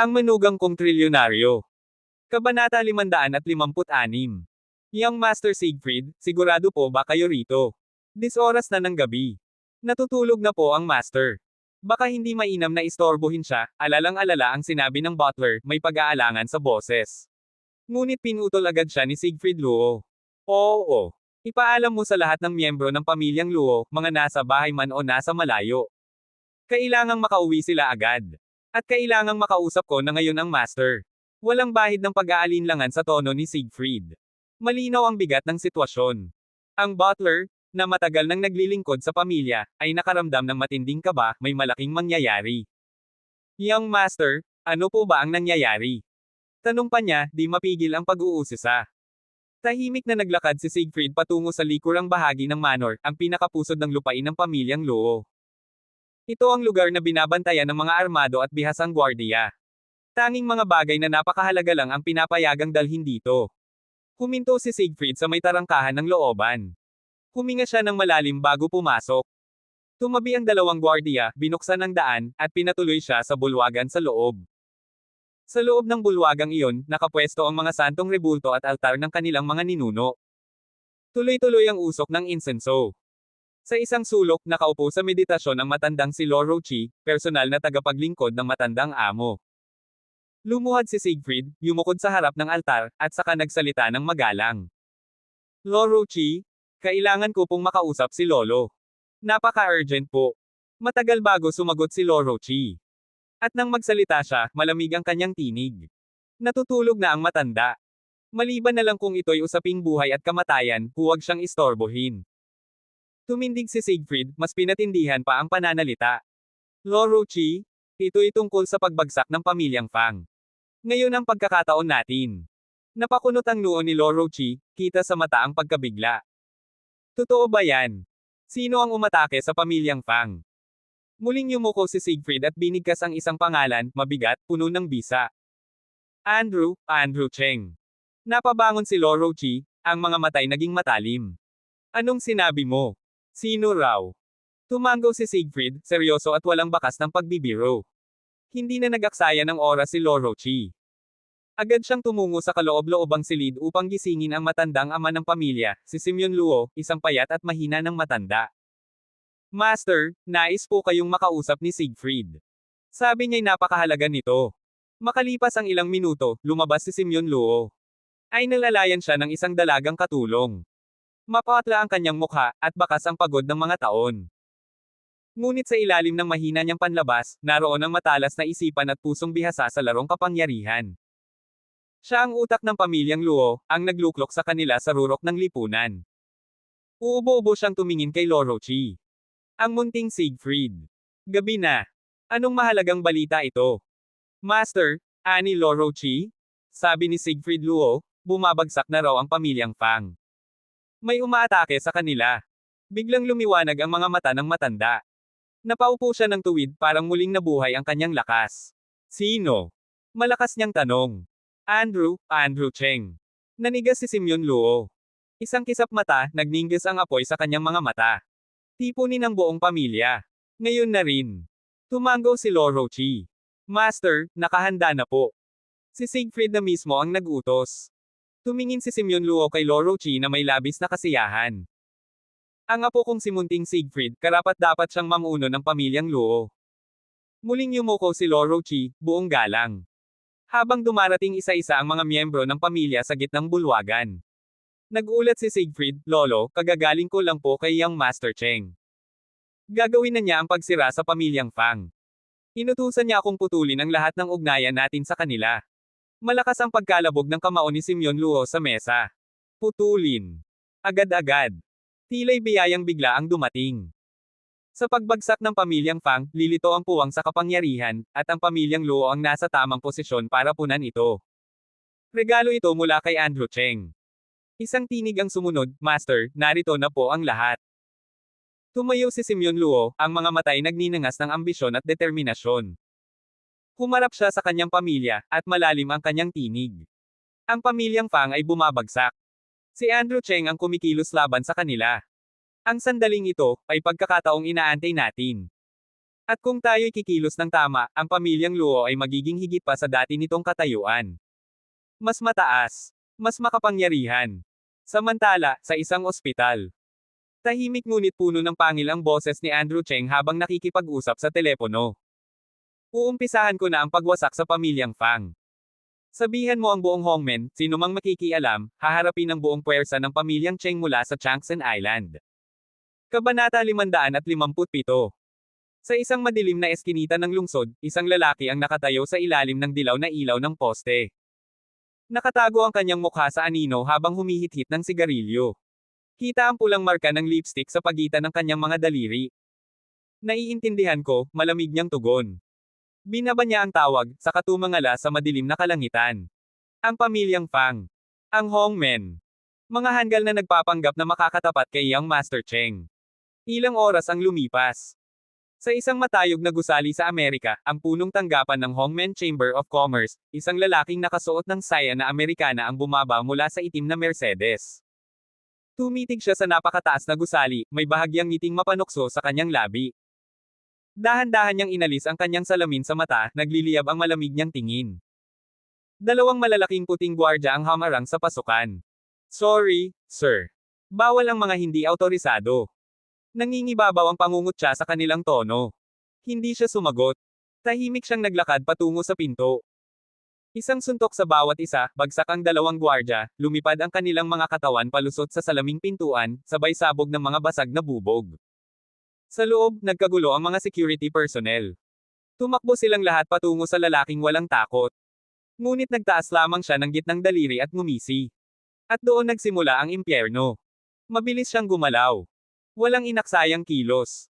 Ang manugang kong trilyonaryo. Kabanata 556. Young Master Siegfried, sigurado po ba kayo rito? Oras na ng gabi. Natutulog na po ang master. Baka hindi mainam na istorbohin siya, alalang-alala ang sinabi ng butler, may pag-aalangan sa boses. Ngunit pinutol agad siya ni Siegfried Luo. Oo. Ipaalam mo sa lahat ng miyembro ng pamilyang Luo, mga nasa bahay man o nasa malayo. Kailangang makauwi sila agad. At kailangang makausap ko na ngayon ang master. Walang bahid ng pag-aalinlangan sa tono ni Siegfried. Malinaw ang bigat ng sitwasyon. Ang butler, na matagal nang naglilingkod sa pamilya, ay nakaramdam ng matinding kaba, may malaking mangyayari. Young master, ano po ba ang nangyayari? Tanong pa niya, di mapigil ang pag-uusisa. Tahimik na naglakad si Siegfried patungo sa likurang bahagi ng manor, ang pinakapusod ng lupain ng pamilyang Luo. Ito ang lugar na binabantayan ng mga armado at bihasang gwardiya. Tanging mga bagay na napakahalaga lang ang pinapayagang dalhin dito. Huminto si Siegfried sa may tarangkahan ng looban. Huminga siya ng malalim bago pumasok. Tumabi ang dalawang gwardiya, binuksan ang daan, at pinatuloy siya sa bulwagan sa loob. Sa loob ng bulwagang iyon, nakapwesto ang mga santong rebulto at altar ng kanilang mga ninuno. Tuloy-tuloy ang usok ng insenso. Sa isang sulok, nakaupo sa meditasyon ang matandang si Lord Rochi, personal na tagapaglingkod ng matandang amo. Lumuhad si Siegfried, yumukod sa harap ng altar, at saka nagsalita ng magalang. Lord Rochi, kailangan ko pong makausap si Lolo. Napaka-urgent po. Matagal bago sumagot si Lord Rochi. At nang magsalita siya, malamig ang kanyang tinig. Natutulog na ang matanda. Maliban na lang kung ito'y usaping buhay at kamatayan, huwag siyang istorbohin. Tumindig si Siegfried, mas pinatindihan pa ang pananalita. Lord Rochi, ito'y tungkol sa pagbagsak ng pamilyang Fang. Ngayon ang pagkakataon natin. Napakunot ang noo ni Lord Rochi, kita sa mata ang pagkabigla. Totoo ba yan? Sino ang umatake sa pamilyang Fang? Muling yumuko si Siegfried at binigkas ang isang pangalan, mabigat, puno ng bisa. Andrew Cheng. Napabangon si Lord Rochi, ang mga matay naging matalim. Anong sinabi mo? Sino raw? Tumango si Siegfried, seryoso at walang bakas ng pagbibiro. Hindi na nag-aksaya ng oras si Lord Rochi. Agad siyang tumungo sa kaloob-loobang silid upang gisingin ang matandang ama ng pamilya, si Simeon Luo, isang payat at mahina ng matanda. Master, nais po kayong makausap ni Siegfried. Sabi niya'y napakahalaga nito. Makalipas ang ilang minuto, lumabas si Simeon Luo. Ay nalalayan siya ng isang dalagang katulong. Mapatla ang kanyang mukha, at bakas ang pagod ng mga taon. Ngunit sa ilalim ng mahina niyang panlabas, naroon ang matalas na isipan at pusong bihasa sa larong kapangyarihan. Siya ang utak ng pamilyang Luo, ang nagluklok sa kanila sa rurok ng lipunan. Uubo-ubo siyang tumingin kay Lord Rochi. Ang munting Siegfried. Gabi na. Anong mahalagang balita ito? Master, ani Lord Rochi? Sabi ni Siegfried Luo, bumabagsak na raw ang pamilyang Fang. May umaatake sa kanila. Biglang lumiwanag ang mga mata ng matanda. Napaupo siya ng tuwid, parang muling nabuhay ang kanyang lakas. Sino? Malakas niyang tanong. Andrew Cheng. Nanigas si Simeon Luo. Isang kisap mata, nagninggas ang apoy sa kanyang mga mata. Tipunin ang buong pamilya. Ngayon na rin. Tumango si Lord Rochi. Master, nakahanda na po. Si Siegfried na mismo ang nag-utos. Tumingin si Simeon Luo kay Lord Rochi na may labis na kasiyahan. Ang apo kong si munting Siegfried, karapat-dapat siyang mamuno ng pamilyang Luo. Muling yumuko si Lord Rochi, buong galang. Habang dumarating isa-isa ang mga miyembro ng pamilya sa gitnang bulwagan. Nag-ulat si Siegfried, Lolo, kagagaling ko lang po kay Young Master Cheng. Gagawin na niya ang pagsira sa pamilyang Fang. Inutusan niya akong putulin ang lahat ng ugnayan natin sa kanila. Malakas ang pagkalabog ng kamao ni Simeon Luo sa mesa. Putulin. Agad-agad. Tila'y biyayang bigla ang dumating. Sa pagbagsak ng pamilyang Fang, lilito ang puwang sa kapangyarihan, at ang pamilyang Luo ang nasa tamang posisyon para punan ito. Regalo ito mula kay Andrew Cheng. Isang tinig ang sumunod, Master, narito na po ang lahat. Tumayo si Simeon Luo, ang mga matay nagninangas ng ambisyon at determinasyon. Humarap siya sa kanyang pamilya, at malalim ang kanyang tinig. Ang pamilyang Fang ay bumabagsak. Si Andrew Cheng ang kumikilos laban sa kanila. Ang sandaling ito, ay pagkakataong inaantay natin. At kung tayo'y kikilos ng tama, ang pamilyang Luo ay magiging higit pa sa dati nitong katayuan. Mas mataas. Mas makapangyarihan. Samantala, sa isang ospital. Tahimik ngunit puno ng pangil ang boses ni Andrew Cheng habang nakikipag-usap sa telepono. Uumpisahan ko na ang pagwasak sa pamilyang Fang. Sabihan mo ang buong Hongmen, sino mang makikialam, haharapin ang buong puwersa ng pamilyang Cheng mula sa Changsan Island. Kabanata 557. Sa isang madilim na eskinita ng lungsod, isang lalaki ang nakatayo sa ilalim ng dilaw na ilaw ng poste. Nakatago ang kanyang mukha sa anino habang humihit-hit ng sigarilyo. Kita ang pulang marka ng lipstick sa pagitan ng kanyang mga daliri. Naiintindihan ko, malamig niyang tugon. Binaba niya ang tawag, sa katumangala sa madilim na kalangitan. Ang pamilyang Fang. Ang Hongmen. Mga hanggal na nagpapanggap na makakatapat kay Young Master Cheng. Ilang oras ang lumipas. Sa isang matayog na gusali sa Amerika, ang punong tanggapan ng Hongmen Chamber of Commerce, isang lalaking nakasuot ng saya na Amerikana ang bumaba mula sa itim na Mercedes. Tumitig siya sa napakataas na gusali, may bahagyang ngiting mapanukso sa kanyang labi. Dahan-dahan niyang inalis ang kanyang salamin sa mata, nagliliyab ang malamig niyang tingin. Dalawang malalaking puting gwardya ang hamarang sa pasukan. Sorry, sir. Bawal ang mga hindi autorisado. Nangingibabaw ang pangungutya sa kanilang tono. Hindi siya sumagot. Tahimik siyang naglakad patungo sa pinto. Isang suntok sa bawat isa, bagsak ang dalawang gwardya, lumipad ang kanilang mga katawan palusot sa salaming pintuan, sabay sabog ng mga basag na bubog. Sa loob, nagkagulo ang mga security personnel. Tumakbo silang lahat patungo sa lalaking walang takot. Ngunit nagtaas lamang siya ng gitnang daliri at ngumisi. At doon nagsimula ang impyerno. Mabilis siyang gumalaw. Walang inaksayang kilos.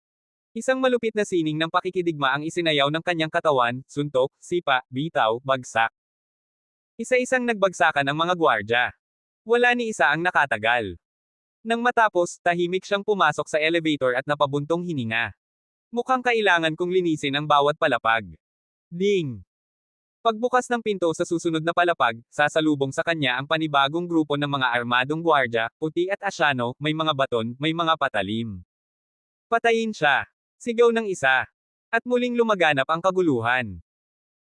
Isang malupit na sining ng pakikidigma ang isinayaw ng kanyang katawan, suntok, sipa, bitaw, bagsak. Isa-isang nagbagsakan ang mga gwardya. Wala ni isa ang nakatagal. Nang matapos, tahimik siyang pumasok sa elevator at napabuntong hininga. Mukhang kailangan kong linisin ang bawat palapag. Ding! Pagbukas ng pinto sa susunod na palapag, sasalubong sa kanya ang panibagong grupo ng mga armadong gwardya, puti at asyano, may mga baton, may mga patalim. Patayin siya! Sigaw ng isa. At muling lumaganap ang kaguluhan.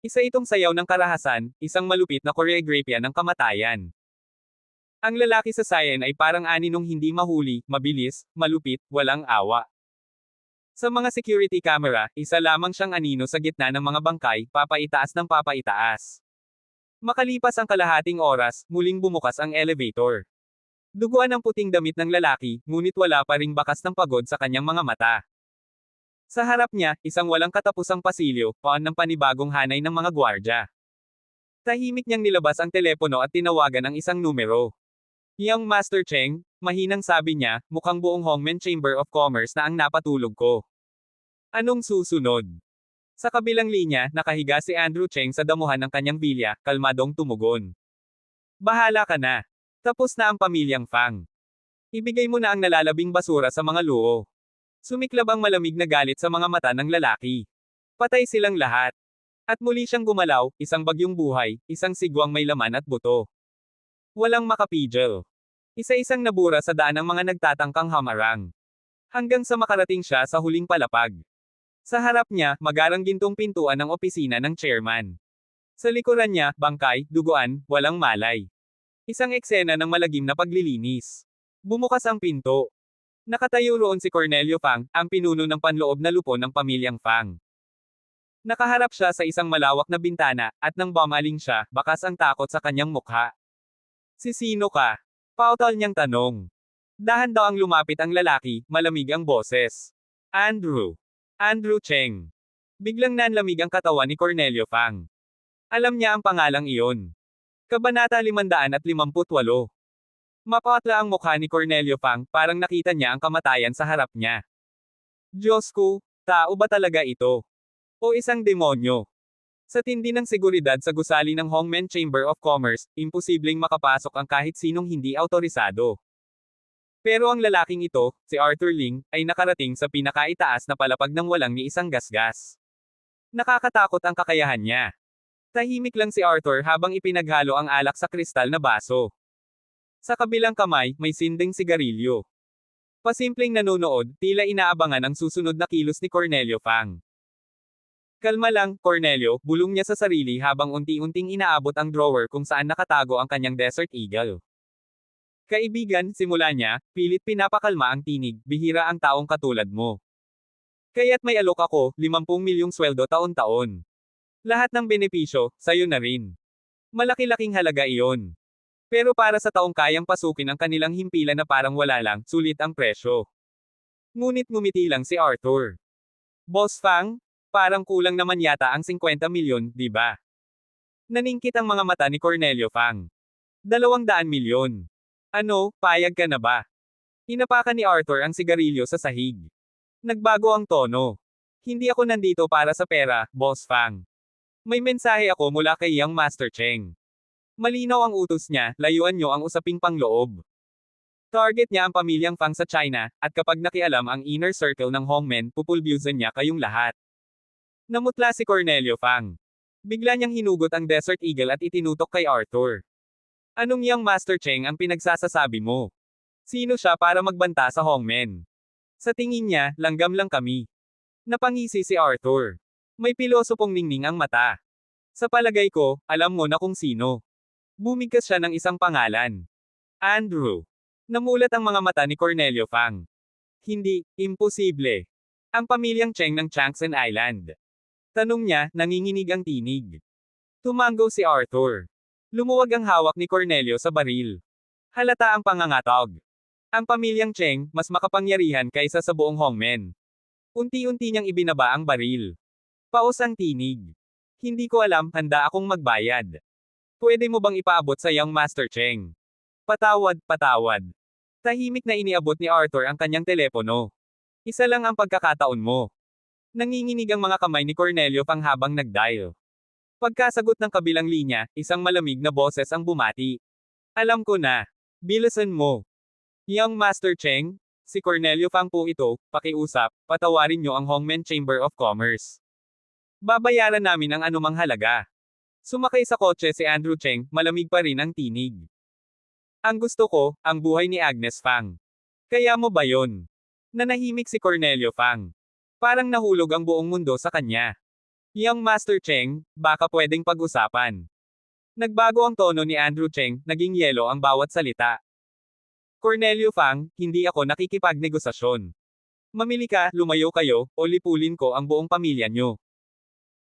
Isa itong sayaw ng karahasan, isang malupit na koreografya ng kamatayan. Ang lalaki sa sayan ay parang aninong hindi mahuli, mabilis, malupit, walang awa. Sa mga security camera, isa lamang siyang anino sa gitna ng mga bangkay, papaitaas ng papaitaas. Makalipas ang kalahating oras, muling bumukas ang elevator. Duguan ang puting damit ng lalaki, ngunit wala pa ring bakas ng pagod sa kanyang mga mata. Sa harap niya, isang walang katapusang pasilyo, paan ng panibagong hanay ng mga gwardya. Tahimik niyang nilabas ang telepono at tinawagan ang isang numero. Young Master Cheng, mahinang sabi niya, mukhang buong Hongmen Chamber of Commerce na ang napatulog ko. Anong susunod? Sa kabilang linya, nakahiga si Andrew Cheng sa damuhan ng kanyang bilya, kalmadong tumugon. Bahala ka na. Tapos na ang pamilyang Fang. Ibigay mo na ang nalalabing basura sa mga luo. Sumiklab ang malamig na galit sa mga mata ng lalaki. Patay silang lahat. At muli siyang gumalaw, isang bagyong buhay, isang sigwang may laman at buto. Walang makapigil. Isa-isang nabura sa daan ang mga nagtatangkang hamarang. Hanggang sa makarating siya sa huling palapag. Sa harap niya, magarang gintong pintuan ng opisina ng chairman. Sa likuran niya, bangkay, duguan, walang malay. Isang eksena ng malagim na paglilinis. Bumukas ang pinto. Nakatayo roon si Cornelio Fang, ang pinuno ng panloob na lupon ng pamilyang Fang. Nakaharap siya sa isang malawak na bintana, at nang bumaling siya, bakas ang takot sa kanyang mukha. Sino ka? Pautal niyang tanong. Dahan daw ang lumapit ang lalaki, malamig ang boses. Andrew. Andrew Cheng. Biglang nanlamig ang katawan ni Cornelio Fang. Alam niya ang pangalang iyon. Kabanata 558. Mapatla ang mukha ni Cornelio Fang, parang nakita niya ang kamatayan sa harap niya. Diyos ko, tao ba talaga ito? O isang demonyo? Sa tindi ng seguridad sa gusali ng Hongmen Chamber of Commerce, imposibleng makapasok ang kahit sinong hindi autorisado. Pero ang lalaking ito, si Arthur Ling, ay nakarating sa pinakaitaas na palapag ng walang ni isang gasgas. Nakakatakot ang kakayahan niya. Tahimik lang si Arthur habang ipinaghalo ang alak sa kristal na baso. Sa kabilang kamay, may sinding sigarilyo. Pasimpleng nanonood, tila inaabangan ang susunod na kilos ni Cornelio Fang. Kalma lang, Cornelio, bulong niya sa sarili habang unti-unting inaabot ang drawer kung saan nakatago ang kanyang Desert Eagle. Kaibigan, simula niya, pilit pinapakalma ang tinig, bihira ang taong katulad mo. Kaya't may alok ako, 50 milyong sweldo taon-taon. Lahat ng benepisyo, sayo na rin. Malaki-laking halaga iyon. Pero para sa taong kayang pasukin ang kanilang himpilan na parang wala lang, sulit ang presyo. Ngunit ngumiti lang si Arthur. Boss Fang, parang kulang naman yata ang 50 milyon, di ba? Naningkit ang mga mata ni Cornelio Fang. 200 milyon. Ano, payag ka na ba? Inapakan ni Arthur ang sigarilyo sa sahig. Nagbago ang tono. Hindi ako nandito para sa pera, Boss Fang. May mensahe ako mula kay Young Master Cheng. Malinaw ang utos niya, layuan niyo ang usaping pangloob. Target niya ang pamilyang Fang sa China, at kapag nakialam ang inner circle ng Hongmen, pupulbyusan niya kayong lahat. Namutla si Cornelio Fang. Bigla niyang hinugot ang Desert Eagle at itinutok kay Arthur. Anong Young Master Cheng ang pinagsasasabi mo? Sino siya para magbanta sa Hongmen? Sa tingin niya, langgam lang kami. Napangisi si Arthur. May pilosopong ningning ang mata. Sa palagay ko, alam mo na kung sino. Bumigkas siya ng isang pangalan. Andrew. Namulat ang mga mata ni Cornelio Fang. Hindi, imposible. Ang pamilyang Cheng ng Changsan Island. Tanong niya, nanginginig ang tinig. Tumango si Arthur. Lumuwag ang hawak ni Cornelio sa baril. Halata ang pangangatog. Ang pamilyang Cheng, mas makapangyarihan kaysa sa buong Hongmen. Unti-unti niyang ibinaba ang baril. Paos ang tinig. Hindi ko alam, handa akong magbayad. Pwede mo bang ipaabot sa Young Master Cheng? Patawad, patawad. Tahimik na iniabot ni Arthur ang kanyang telepono. Isa lang ang pagkakataon mo. Nanginginig ang mga kamay ni Cornelio Fang habang nagdial. Pagkasagot ng kabilang linya, isang malamig na boses ang bumati. Alam ko na. Bilisan mo. Young Master Cheng, si Cornelio Fang po ito, pakiusap, patawarin niyo ang Hongmen Chamber of Commerce. Babayaran namin ang anumang halaga. Sumakay sa kotse si Andrew Cheng, malamig pa rin ang tinig. Ang gusto ko, ang buhay ni Agnes Fang. Kaya mo ba yon? Nanahimik si Cornelio Fang. Parang nahulog ang buong mundo sa kanya. Young Master Cheng, baka pwedeng pag-usapan. Nagbago ang tono ni Andrew Cheng, naging yelo ang bawat salita. Cornelio Fang, hindi ako nakikipagnegosasyon. Mamili ka, lumayo kayo, o lipulin ko ang buong pamilya nyo.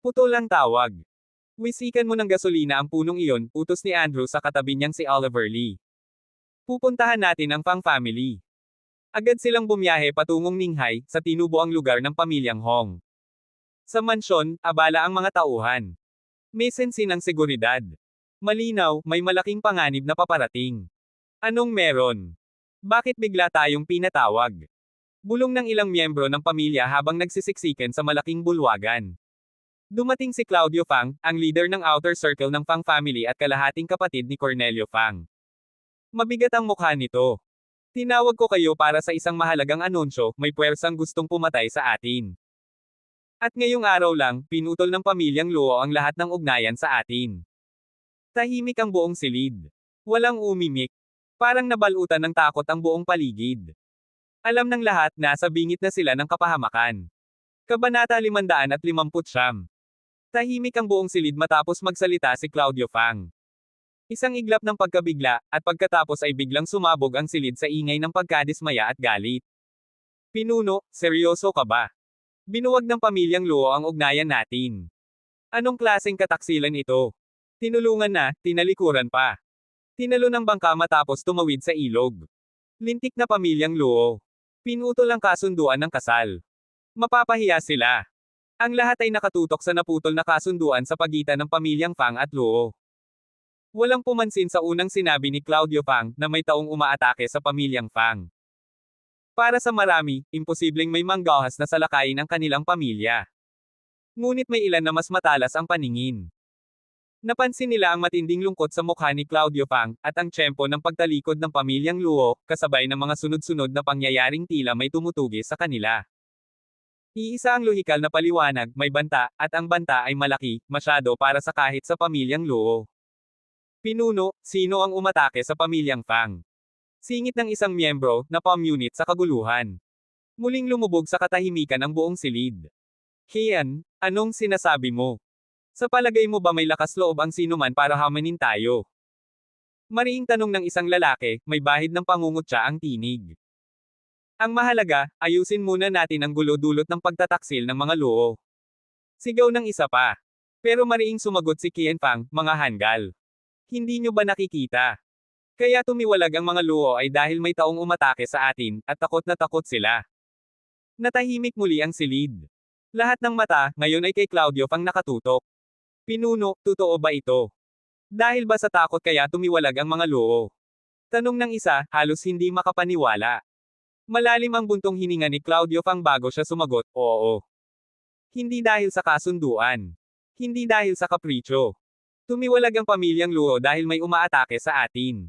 Putol ang tawag. Wisikan mo ng gasolina ang punong iyon, utos ni Andrew sa katabi niyang si Oliver Lee. Pupuntahan natin ang Fang family. Agad silang bumiyahe patungong Ninghay, sa tinubuang lugar ng pamilyang Hong. Sa mansyon, abala ang mga tauhan. May sensi ng seguridad. Malinaw, may malaking panganib na paparating. Anong meron? Bakit bigla tayong pinatawag? Bulong ng ilang miyembro ng pamilya habang nagsisiksikan sa malaking bulwagan. Dumating si Claudio Fang, ang leader ng outer circle ng Fang family at kalahating kapatid ni Cornelio Fang. Mabigat ang mukha nito. Tinawag ko kayo para sa isang mahalagang anunsyo, may puwersang gustong pumatay sa atin. At ngayong araw lang, pinutol ng pamilyang Luo ang lahat ng ugnayan sa atin. Tahimik ang buong silid. Walang umimik. Parang nabalutan ng takot ang buong paligid. Alam ng lahat, nasa bingit na sila ng kapahamakan. Kabanata 559. Tahimik ang buong silid matapos magsalita si Claudio Fang. Isang iglap ng pagkabigla, at pagkatapos ay biglang sumabog ang silid sa ingay ng pagkadismaya at galit. Pinuno, seryoso ka ba? Binuwag ng pamilyang Luo ang ugnayan natin. Anong klaseng kataksilan ito? Tinulungan na, tinalikuran pa. Tinalo ng bangka matapos tumawid sa ilog. Lintik na pamilyang Luo. Pinutol ang kasunduan ng kasal. Mapapahiya sila. Ang lahat ay nakatutok sa naputol na kasunduan sa pagitan ng pamilyang Fang at Luo. Walang pumansin sa unang sinabi ni Claudio Fang na may taong umaatake sa pamilyang Fang. Para sa marami, imposibleng may manggahas na salakayin ang kanilang pamilya. Ngunit may ilan na mas matalas ang paningin. Napansin nila ang matinding lungkot sa mukha ni Claudio Fang, at ang tiyempo ng pagtalikod ng pamilyang Luo, kasabay ng mga sunod-sunod na pangyayaring tila may tumutugi sa kanila. Iisa ang lohikal na paliwanag, may banta, at ang banta ay malaki, masyado para sa kahit sa pamilyang Luo. Pinuno, sino ang umatake sa pamilyang Fang? Singit ng isang miyembro, na POM unit sa kaguluhan. Muling lumubog sa katahimikan ang buong silid. Kian, anong sinasabi mo? Sa palagay mo ba may lakas loob ang sinuman para hamanin tayo? Mariing tanong ng isang lalaki, may bahid ng pangungutya ang tinig. Ang mahalaga, ayusin muna natin ang gulo dulot ng pagtataksil ng mga luo. Sigaw ng isa pa. Pero mariing sumagot si Qian Fang, mga hanggal. Hindi nyo ba nakikita? Kaya tumiwalag ang mga luo ay dahil may taong umatake sa atin, at takot na takot sila. Natahimik muli ang silid. Lahat ng mata, ngayon ay kay Claudio Fang nakatutok. Pinuno, totoo ba ito? Dahil ba sa takot kaya tumiwalag ang mga luo? Tanong ng isa, halos hindi makapaniwala. Malalim ang buntong hininga ni Claudio Fang bago siya sumagot, oo. Hindi dahil sa kasunduan. Hindi dahil sa kapritsyo. Tumiwalag ang pamilyang luo dahil may umaatake sa atin.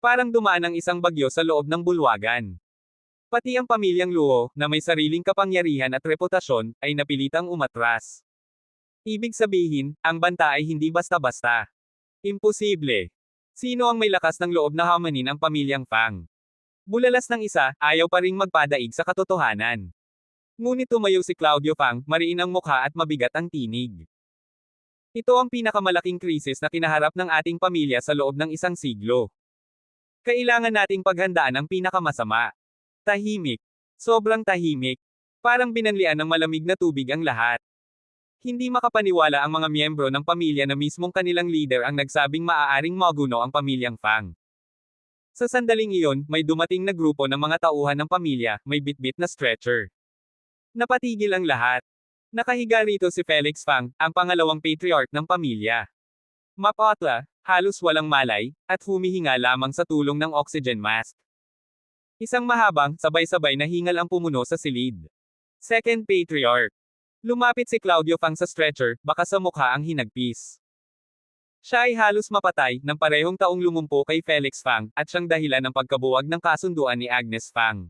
Parang dumaan ang isang bagyo sa loob ng bulwagan. Pati ang pamilyang luo, na may sariling kapangyarihan at reputasyon, ay napilitang umatras. Ibig sabihin, ang banta ay hindi basta-basta. Imposible. Sino ang may lakas ng loob na hamanin ang pamilyang Fang? Bulalas ng isa, ayaw pa ring magpadaig sa katotohanan. Ngunit tumayo si Claudio Fang, mariin ang mukha at mabigat ang tinig. Ito ang pinakamalaking krisis na kinaharap ng ating pamilya sa loob ng isang siglo. Kailangan nating paghandaan ang pinakamasama. Tahimik. Sobrang tahimik. Parang binanlian ng malamig na tubig ang lahat. Hindi makapaniwala ang mga miyembro ng pamilya na mismong kanilang leader ang nagsabing maaaring maguno ang pamilyang Fang. Sa sandaling iyon, may dumating na grupo ng mga tauhan ng pamilya, may bitbit na stretcher. Napatigil ang lahat. Nakahiga rito si Felix Fang, ang pangalawang patriarch ng pamilya. Mapotla, halos walang malay, at humihinga lamang sa tulong ng oxygen mask. Isang mahabang, sabay-sabay na hingal ang pumuno sa silid. Second patriarch. Lumapit si Claudio Fang sa stretcher, baka sa mukha ang hinagpis. Siya ay halos mapatay, ng parehong taong lumumpo kay Felix Fang, at siyang dahilan ng pagkabuwag ng kasunduan ni Agnes Fang.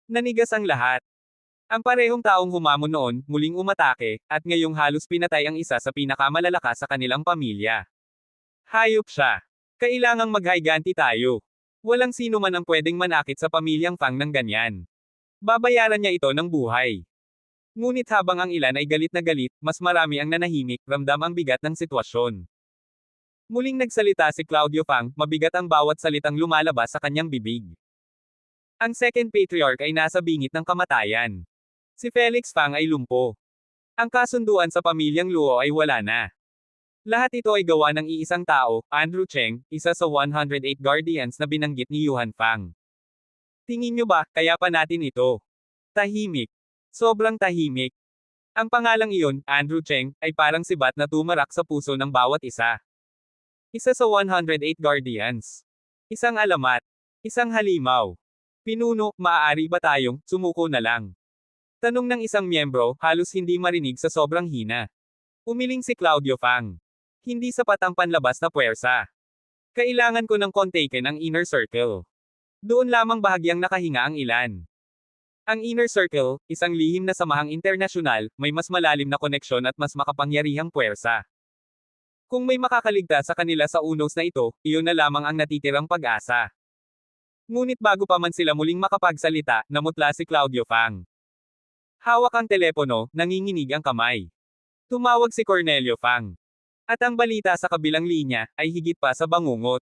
Nanigas ang lahat. Ang parehong taong humamon noon, muling umatake, at ngayong halos pinatay ang isa sa pinakamalalakas sa kanilang pamilya. Hayop siya. Kailangang maghayganti tayo. Walang sino man ang pwedeng manakit sa pamilyang Fang ng ganyan. Babayaran niya ito ng buhay. Ngunit habang ang ilan ay galit na galit, mas marami ang nanahimik, ramdam ang bigat ng sitwasyon. Muling nagsalita si Claudio Fang, mabigat ang bawat salitang lumalabas sa kanyang bibig. Ang second patriarch ay nasa bingit ng kamatayan. Si Felix Fang ay lumpo. Ang kasunduan sa pamilyang Luo ay wala na. Lahat ito ay gawa ng iisang tao, Andrew Cheng, isa sa 108 guardians na binanggit ni Yuhan Fang. Tingin nyo ba, kaya pa natin ito? Tahimik. Sobrang tahimik. Ang pangalang iyon, Andrew Cheng, ay parang sibat na tumarak sa puso ng bawat isa. Isa sa 108 guardians. Isang alamat. Isang halimaw. Pinuno, maaari ba tayong, sumuko na lang? Tanong ng isang miyembro, halos hindi marinig sa sobrang hina. Umiling si Claudio Fang. Hindi sapat ang panlabas na puwersa. Kailangan ko ng kontaken ang inner circle. Doon lamang bahagyang nakahinga ang ilan. Ang inner circle, isang lihim na samahang internasyonal, may mas malalim na koneksyon at mas makapangyarihang puwersa. Kung may makakaligtas sa kanila sa unos na ito, iyon na lamang ang natitirang pag-asa. Ngunit bago pa man sila muling makapagsalita, namutla si Claudio Fang. Hawak ang telepono, nanginginig ang kamay. Tumawag si Cornelio Fang. At ang balita sa kabilang linya, ay higit pa sa bangungot.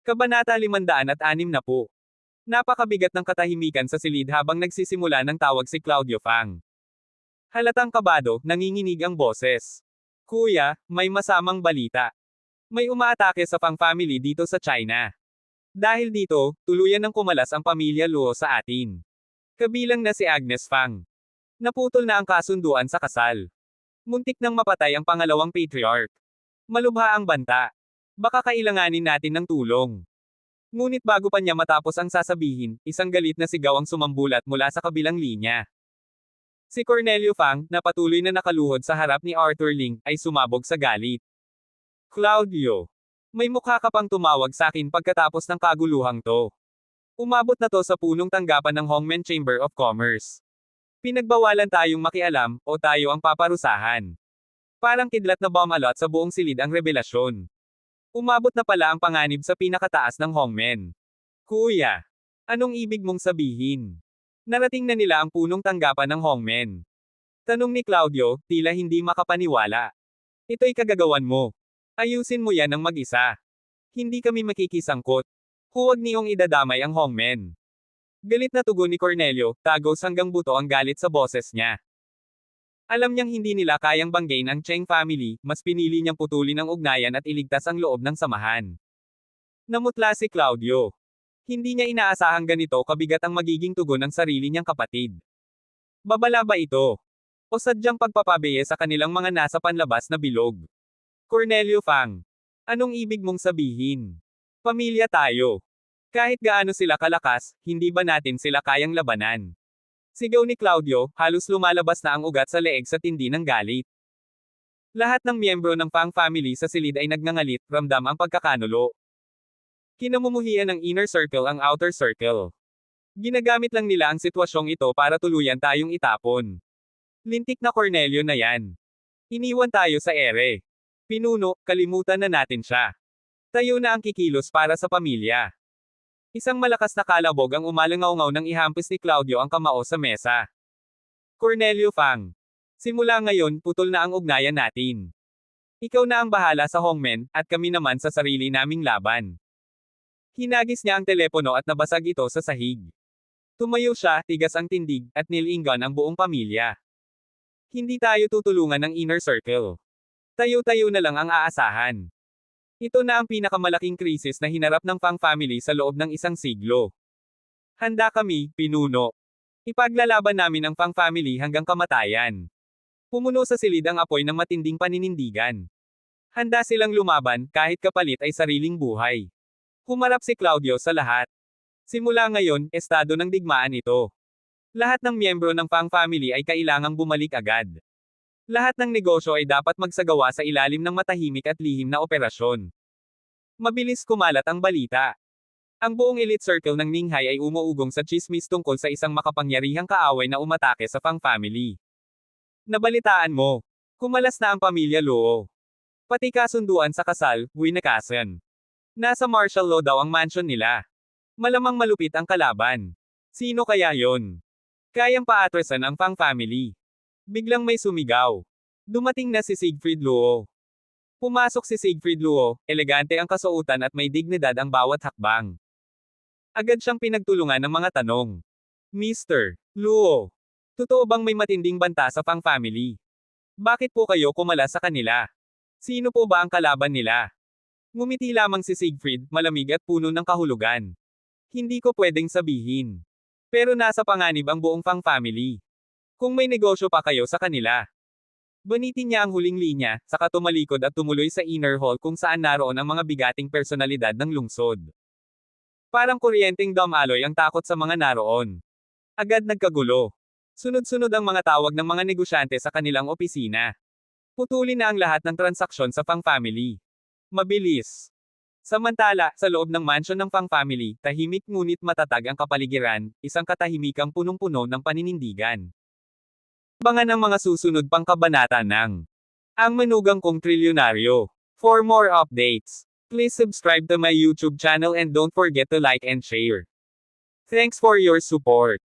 Kabanata 560. Napakabigat ng katahimikan sa silid habang nagsisimula ng tawag si Claudio Fang. Halatang kabado, nanginginig ang boses. Kuya, may masamang balita. May umaatake sa Fang family dito sa China. Dahil dito, tuluyan ng kumalas ang pamilya Luo sa atin. Kabilang na si Agnes Fang. Naputol na ang kasunduan sa kasal. Muntik nang mapatay ang pangalawang patriarch. Malubha ang banta. Baka kailanganin natin ng tulong. Ngunit bago pa niya matapos ang sasabihin, isang galit na sigaw ang sumambulat mula sa kabilang linya. Si Cornelio Fang, na patuloy na nakaluhod sa harap ni Arthur Ling, ay sumabog sa galit. Claudio, may mukha ka pang tumawag sa akin pagkatapos ng kaguluhang to. Umabot na to sa punong tanggapan ng Hongmen Chamber of Commerce. Pinagbawalan tayong makialam, o tayo ang paparusahan. Parang kidlat na bomb alot sa buong silid ang revelasyon. Umabot na pala ang panganib sa pinakataas ng Hongmen. Kuya, anong ibig mong sabihin? Narating na nila ang punong tanggapan ng Hongmen. Tanong ni Claudio, tila hindi makapaniwala. Ito'y kagagawan mo. Ayusin mo yan ng mag-isa. Hindi kami makikisangkot. Huwag niyong idadamay ang Hongmen. Galit na tugon ni Cornelio, tagos hanggang buto ang galit sa boses niya. Alam niyang hindi nila kayang banggain ang Cheng family, mas pinili niyang putulin ang ugnayan at iligtas ang loob ng samahan. Namutla si Claudio. Hindi niya inaasahang ganito kabigat ang magiging tugon ng sarili niyang kapatid. Babala ba ito? O sadyang pagpapabeye sa kanilang mga nasa panlabas na bilog? Cornelio Fang. Anong ibig mong sabihin? Pamilya tayo. Kahit gaano sila kalakas, hindi ba natin sila kayang labanan? Sigaw ni Claudio, halos lumalabas na ang ugat sa leeg sa tindi ng galit. Lahat ng miyembro ng Fang family sa silid ay nagngangalit, ramdam ang pagkakanulo. Kinamumuhian ng inner circle ang outer circle. Ginagamit lang nila ang sitwasyong ito para tuluyan tayong itapon. Lintik na Cornelio na yan. Iniwan tayo sa ere. Pinuno, kalimutan na natin siya. Tayo na ang kikilos para sa pamilya. Isang malakas na kalabog ang umalangaw-ngaw nang ihampis ni Claudio ang kamao sa mesa. Cornelio Fang. Simula ngayon, putol na ang ugnayan natin. Ikaw na ang bahala sa Hongmen, at kami naman sa sarili naming laban. Hinagis niya ang telepono at nabasag ito sa sahig. Tumayo siya, tigas ang tindig, at nilingon ang buong pamilya. Hindi tayo tutulungan ng inner circle. Tayo-tayo na lang ang aasahan. Ito na ang pinakamalaking krisis na hinarap ng Fang family sa loob ng isang siglo. Handa kami, pinuno. Ipaglalaban namin ang Fang family hanggang kamatayan. Pumuno sa silid ang apoy ng matinding paninindigan. Handa silang lumaban, kahit kapalit ay sariling buhay. Humarap si Claudio sa lahat. Simula ngayon, estado ng digmaan ito. Lahat ng miyembro ng Fang family ay kailangang bumalik agad. Lahat ng negosyo ay dapat magsagawa sa ilalim ng matahimik at lihim na operasyon. Mabilis kumalat ang balita. Ang buong elite circle ng Ninghai ay umuugong sa chismis tungkol sa isang makapangyarihang kaaway na umatake sa Fang family. Nabalitaan mo. Kumalas na ang pamilya Luo. Pati kasunduan sa kasal, winakasan. Nasa martial law daw ang mansion nila. Malamang malupit ang kalaban. Sino kaya yon? Kayang paatresan ang Fang family. Biglang may sumigaw. Dumating na si Siegfried Luo. Pumasok si Siegfried Luo, elegante ang kasuotan at may dignidad ang bawat hakbang. Agad siyang pinagtulungan ng mga tanong. Mr. Luo, totoo bang may matinding banta sa Fang family? Bakit po kayo kumala sa kanila? Sino po ba ang kalaban nila? Ngumiti lamang si Siegfried, malamig at puno ng kahulugan. Hindi ko pwedeng sabihin. Pero nasa panganib ang buong Fang family. Kung may negosyo pa kayo sa kanila. Banitin niya ang huling linya, saka tumalikod at tumuloy sa inner hall kung saan naroon ang mga bigating personalidad ng lungsod. Parang kuryenteng dumaloy ang takot sa mga naroon. Agad nagkagulo. Sunod-sunod ang mga tawag ng mga negosyante sa kanilang opisina. Putulin na ang lahat ng transaksyon sa Fang family. Mabilis. Samantala, sa loob ng mansion ng Fang family, tahimik ngunit matatag ang kapaligiran, isang katahimikang punong-puno ng paninindigan. Abangan ang mga susunod pang kabanata ng Ang Manugang Kong Trilyonaryo. For more updates, please subscribe to my YouTube channel and don't forget to like and share. Thanks for your support.